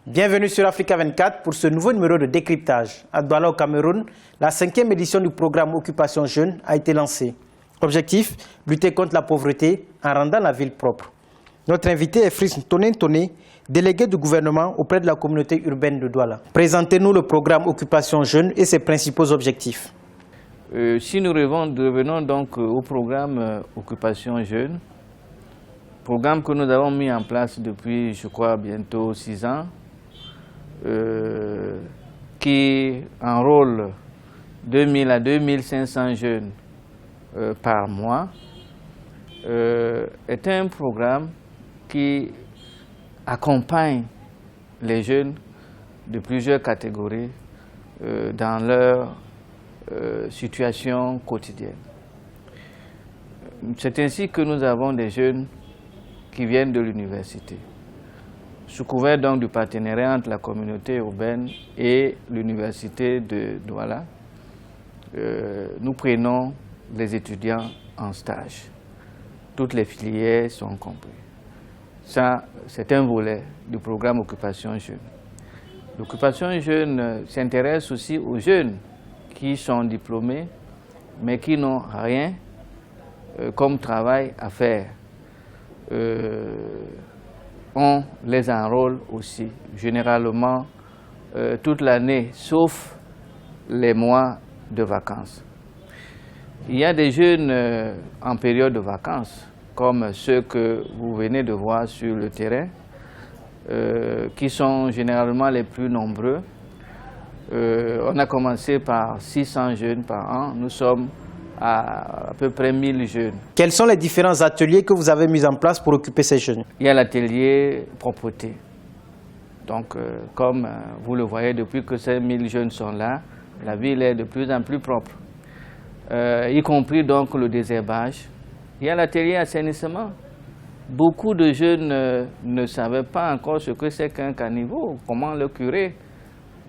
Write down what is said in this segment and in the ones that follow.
Bienvenue sur Africa 24 pour ce nouveau numéro de décryptage. À Douala au Cameroun, la 5e édition du programme Occupation Jeune a été lancée. Objectif, lutter contre la pauvreté en rendant la ville propre. Notre invité est Fritz Toné, délégué du gouvernement auprès de la communauté urbaine de Douala. Présentez-nous le programme Occupation Jeune et ses principaux objectifs. Si nous revenons donc au programme Occupation Jeune, programme que nous avons mis en place depuis, je crois, bientôt 6 ans, qui enrôle 2000 à 2500 jeunes par mois, est un programme qui accompagne les jeunes de plusieurs catégories dans leur situation quotidienne. C'est ainsi que nous avons des jeunes qui viennent de l'université. Sous couvert donc du partenariat entre la communauté urbaine et l'université de Douala, nous prenons les étudiants en stage. Toutes les filières sont comprises. Ça, c'est un volet du programme Occupation Jeune. L'Occupation Jeune s'intéresse aussi aux jeunes qui sont diplômés, mais qui n'ont rien comme travail à faire. On les enrôle aussi, généralement toute l'année, sauf les mois de vacances. Il y a des jeunes en période de vacances, comme ceux que vous venez de voir sur le terrain, qui sont généralement les plus nombreux. On a commencé par 600 jeunes par an, nous sommes à peu près 1000 jeunes. Quels sont les différents ateliers que vous avez mis en place pour occuper ces jeunes? Il y a l'atelier propreté. Donc, comme vous le voyez, depuis que ces 1000 jeunes sont là, la ville est de plus en plus propre, y compris donc le désherbage. Il y a l'atelier assainissement. Beaucoup de jeunes ne savaient pas encore ce que c'est qu'un caniveau, comment le curer.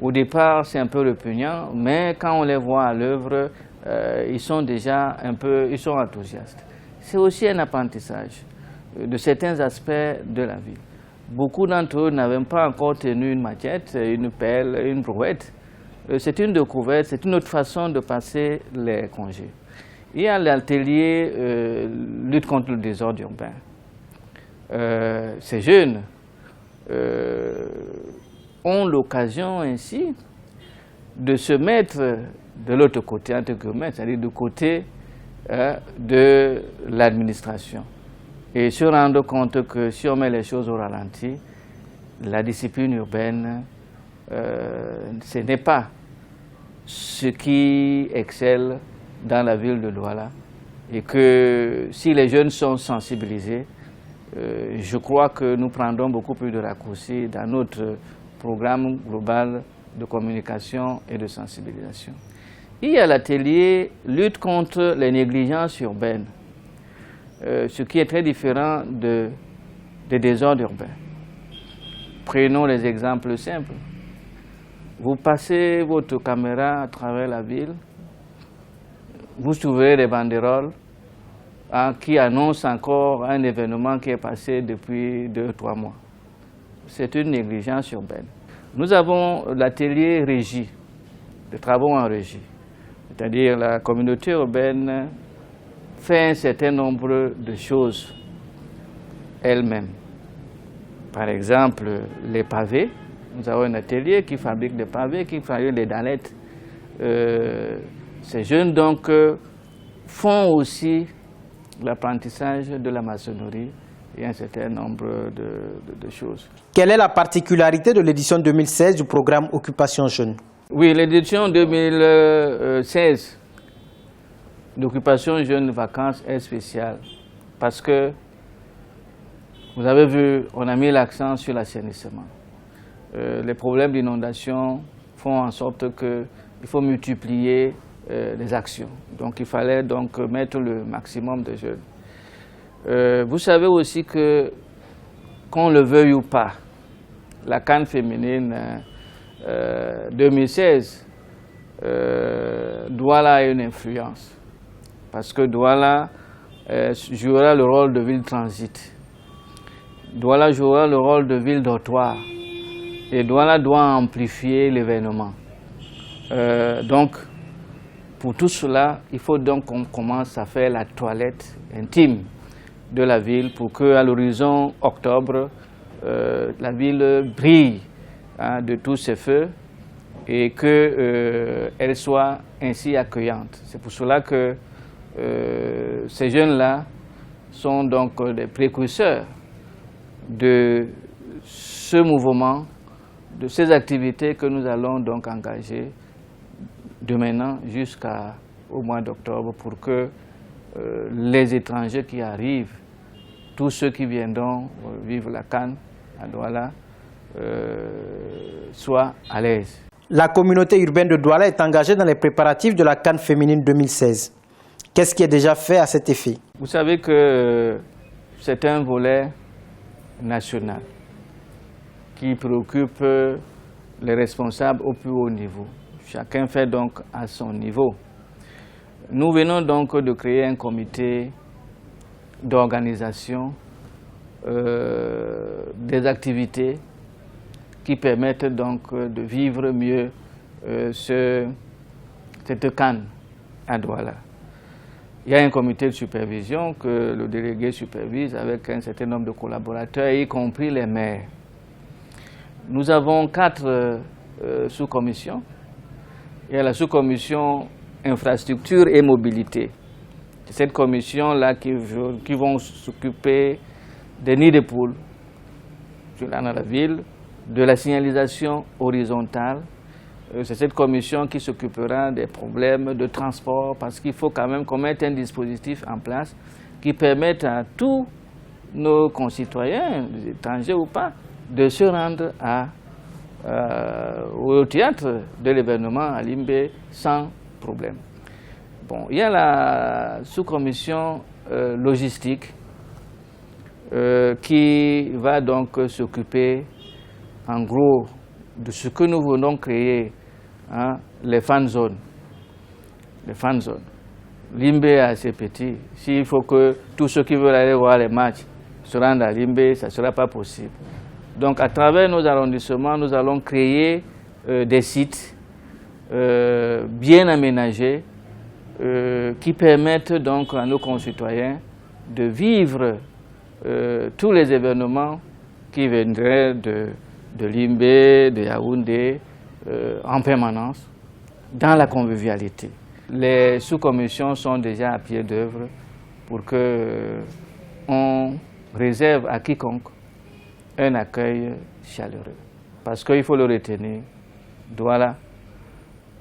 Au départ, c'est un peu répugnant, mais quand on les voit à l'œuvre, ils sont déjà ils sont enthousiastes. C'est aussi un apprentissage de certains aspects de la vie. Beaucoup d'entre eux n'avaient pas encore tenu une maquette, une pelle, une brouette. C'est une découverte, c'est une autre façon de passer les congés. Il y a l'atelier lutte contre le désordre urbain. Ces jeunes ont l'occasion ainsi de se mettre de l'autre côté, entre guillemets, c'est-à-dire du côté de l'administration. Et se rendre compte que si on met les choses au ralenti, la discipline urbaine, ce n'est pas ce qui excelle dans la ville de Douala. Et que si les jeunes sont sensibilisés, je crois que nous prendrons beaucoup plus de raccourcis dans notre programme global de communication et de sensibilisation. Il y a l'atelier lutte contre les négligences urbaines, ce qui est très différent des désordres urbains. Prenons les exemples simples. Vous passez votre caméra à travers la ville, vous trouverez des banderoles qui annoncent encore un événement qui est passé depuis 2-3 mois. C'est une négligence urbaine. Nous avons l'atelier régie, les travaux en régie. C'est-à-dire la communauté urbaine fait un certain nombre de choses elle-même. Par exemple, les pavés. Nous avons un atelier qui fabrique des pavés, qui fabrique des dallettes. Ces jeunes donc font aussi l'apprentissage de la maçonnerie et un certain nombre de choses. Quelle est la particularité de l'édition 2016 du programme Occupation Jeune? Oui, l'édition 2016 d'Occupation Jeune Vacances est spéciale parce que, vous avez vu, on a mis l'accent sur l'assainissement. Les problèmes d'inondation font en sorte qu'il faut multiplier les actions. Donc il fallait donc mettre le maximum de jeunes. Vous savez aussi que, qu'on le veuille ou pas, la CAN féminine 2016, Douala a une influence. Parce que Douala jouera le rôle de ville transit. Douala jouera le rôle de ville dortoir. Et Douala doit amplifier l'événement. Donc, pour tout cela, il faut donc qu'on commence à faire la toilette intime de la ville pour qu'à l'horizon octobre, la ville brille de tous ses feux et qu'elle soit ainsi accueillante. C'est pour cela que ces jeunes-là sont donc des précurseurs de ce mouvement, de ces activités que nous allons donc engager de maintenant jusqu'au mois d'octobre pour que les étrangers qui arrivent, tous ceux qui viendront vivre la CAN à Douala, soient à l'aise. La communauté urbaine de Douala est engagée dans les préparatifs de la CAN féminine 2016. Qu'est-ce qui est déjà fait à cet effet? Vous savez que c'est un volet national qui préoccupe les responsables au plus haut niveau. Chacun fait donc à son niveau. Nous venons donc de créer un comité d'organisation des activités qui permettent donc de vivre mieux cette CAN à Douala. Il y a un comité de supervision que le délégué supervise avec un certain nombre de collaborateurs, y compris les maires. Nous avons 4 sous-commissions. Il y a la sous-commission infrastructure et mobilité. C'est cette commission-là qui vont s'occuper des nids de poules dans la ville, de la signalisation horizontale. C'est cette commission qui s'occupera des problèmes de transport parce qu'il faut quand même qu'on mette un dispositif en place qui permette à tous nos concitoyens, étrangers ou pas, de se rendre au théâtre de l'événement à Limbe sans problème. Bon, il y a la sous-commission logistique qui va donc s'occuper en gros de ce que nous venons créer, les fan zones. Les fan zones. Limbe est assez petit. S'il faut que tous ceux qui veulent aller voir les matchs se rendent à Limbe, ça ne sera pas possible. Donc à travers nos arrondissements, nous allons créer des sites bien aménagés qui permettent donc à nos concitoyens de vivre tous les événements qui viendraient de Limbe, de Yaoundé, en permanence, dans la convivialité. Les sous-commissions sont déjà à pied d'œuvre pour qu'on réserve à quiconque un accueil chaleureux. Parce qu'il faut le retenir, Douala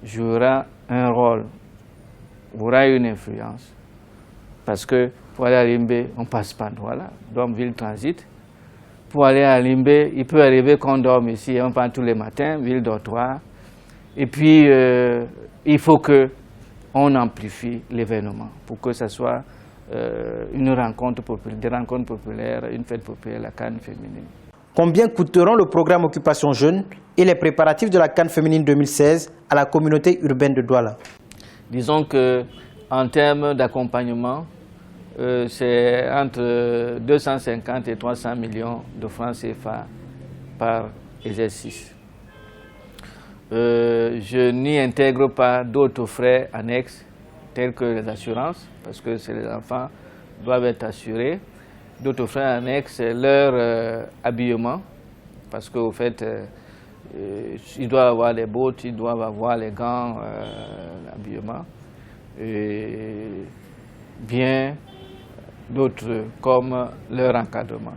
jouera un rôle, aura une influence. Parce que pour aller à Limbe, on ne passe pas Douala, donc ville transit. Pour aller à Limbe, il peut arriver qu'on dorme ici, on part tous les matins, ville dortoir. Et puis, il faut qu'on amplifie l'événement pour que ce soit une rencontre populaire, des rencontres populaires, une fête populaire, la CAN féminine. Combien coûteront le programme Occupation Jeune et les préparatifs de la CAN féminine 2016 à la communauté urbaine de Douala? Disons qu'en termes d'accompagnement, c'est entre 250 et 300 millions de francs CFA par exercice. Je n'y intègre pas d'autres frais annexes tels que les assurances, parce que les enfants doivent être assurés. D'autres frais annexes, c'est leur habillement, parce qu'au fait, ils doivent avoir les bottes, ils doivent avoir les gants, l'habillement. Et bien d'autres comme leur encadrement.